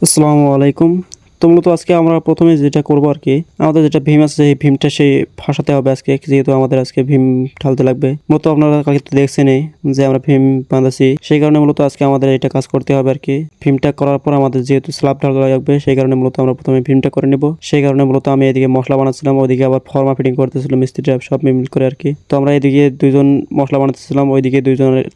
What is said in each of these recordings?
আসসালামু আলাইকুম। তো মূলত আজকে আমরা প্রথমে যেটা করবো আর কি, আমাদের যেটা ভীম আছে এই ভীমটা সেই ফাঁসাতে হবে আজকে, যেহেতু আমাদের আজকে ভীম ঢালতে লাগবে। মূলত আপনারা কালকে তো দেখছেনই যে আমরা ভীম বাঁধাছি, সেই কারণে মূলত আজকে আমাদের এটা কাজ করতে হবে আর কি। ভীমটা করার পর আমাদের যেহেতু স্ল্যাব ঢালা লাগবে, সেই কারণে মূলত আমরা প্রথমে ভীমটা করে নেব। সেই কারণে মূলত আমি এদিকে মশলা বানাচ্ছিলাম, ওইদিকে আবার ফর্মা ফিটিং করতেছিল মিস্ত্রিরা সব মিল করে আর কি। তো আমরা এদিকে দুইজন মশলা বানাতেছিলাম, ওইদিকে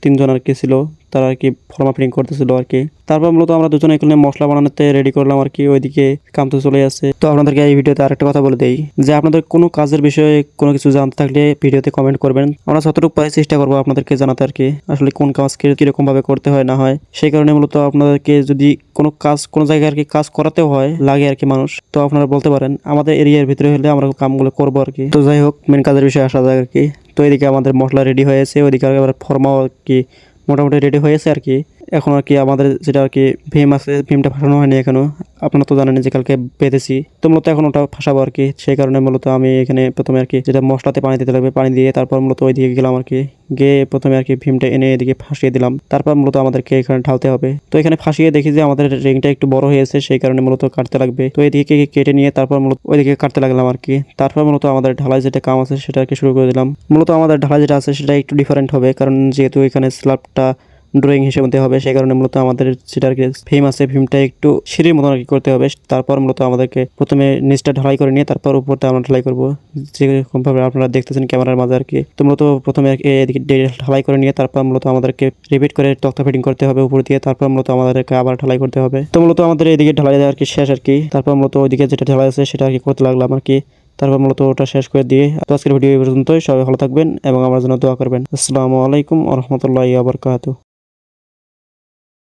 তিনজন আর কি ছিল, তারা আর কি ফর্মা ফিটিং করতেছিল আর কি। তারপর মূলত আমরা দুজনে এখানে মশলা বানানোতে রেডি করলাম আর কি, ওইদিকে কাম তো চলে আসছে। তো আপনাদেরকে এই ভিডিওতে আরেকটা কথা বলে দেই যে আপনাদের কোনো কাজের বিষয়ে কোনো কিছু জানতে থাকলে ভিডিওতে কমেন্ট করবেন। আমরা যতটুকু পাই চেষ্টা করবো আপনাদেরকে জানাতে আর কি, আসলে কোন কাজকে কিরকম ভাবে করতে হয় না হয়। সেই কারণে মূলত আপনাদেরকে যদি কোনো কাজ কোনো জায়গায় আর কি কাজ করাতেও হয় লাগে আর কি মানুষ, তো আপনারা বলতে পারেন, আমাদের এরিয়ার ভিতরে হলে আমরা কামগুলো করবো আর কি। তো যাই হোক, মেন কাজের বিষয়ে আসা যায় আর কি। তো এদিকে আমাদের মশলা রেডি হয়েছে, ওইদিকে আবার ফর্মাও আর কি মোটামুটি রেডি হয়েছে আর কি। এখন আর কি আমাদের যেটা আর কি ভীম আছে, ভীমটা ফাঁসানো হয়নি এখনো। আপনারা তো জানেন যে কালকে বেঁধেছি, তো মূলত এখন ওটা ফাঁসাবো আর কি। সেই কারণে মূলত আমি এখানে প্রথমে আর কি যেটা মশলাতে পানি দিতে লাগবে, পানি দিয়ে তারপর মূলত ওইদিকে গেলাম আর কি। গিয়ে প্রথমে আর কি ভীমটা এনে এদিকে ফাঁসিয়ে দিলাম, তারপর মূলত আমাদেরকে এখানে ঢালতে হবে। তো এখানে ফাঁসিয়ে দেখি যে আমাদের রিংটা একটু বড় হয়েছে, সেই কারণে মূলত কাটতে লাগবে। তো এদিকে কেটে নিয়ে তারপর মূলত ওইদিকে কাটতে লাগলাম আর কি। তারপর মূলত আমাদের ঢালাই যেটা কাম আছে সেটা আর কি শুরু করে দিলাম। মূলত আমাদের ঢালাই যেটা আছে সেটা একটু ডিফারেন্ট হবে, কারণ যেহেতু এখানে স্ল্যাবটা ড্রয়িং হিসেবে দিতে হবে, সেই কারণে মূলত আমাদের যেটা আর কি ভীম আছে, ভীমটা একটু সিঁড়ির মতন আর কি করতে হবে। তারপর মূলত আমাদেরকে প্রথমে নিচটা ঢালাই করে নিয়ে তারপর উপরটা আমরা ঢালাই করবো, যেরকম ভাবে আপনারা দেখতেছেন ক্যামেরার মাঝে আর কি। তো মূলত প্রথমে এদিকে ঢালাই করে নিয়ে তারপর মূলত আমাদেরকে রিপিট করে তক্তা ফিটিং করতে হবে উপর দিয়ে, তারপর মূলত আমাদেরকে আবার ঢালাই করতে হবে। তো মূলত আমাদের এদিকে ঢালাই আর কি শেষ আর কি। তারপর মূলত ওইদিকে যেটা ঢালাই আছে সেটা আর কি করতে লাগলাম আর কি। তারপর মূলত ওটা শেষ করে দিয়ে তো আজকের ভিডিও এই পর্যন্তই। সবাই ভালো থাকবেন এবং আমার জন্য দোয়া করবেন। আসসালামু আলাইকুম ওয়া রাহমাতুল্লাহি ওয়া বারাকাতুহু।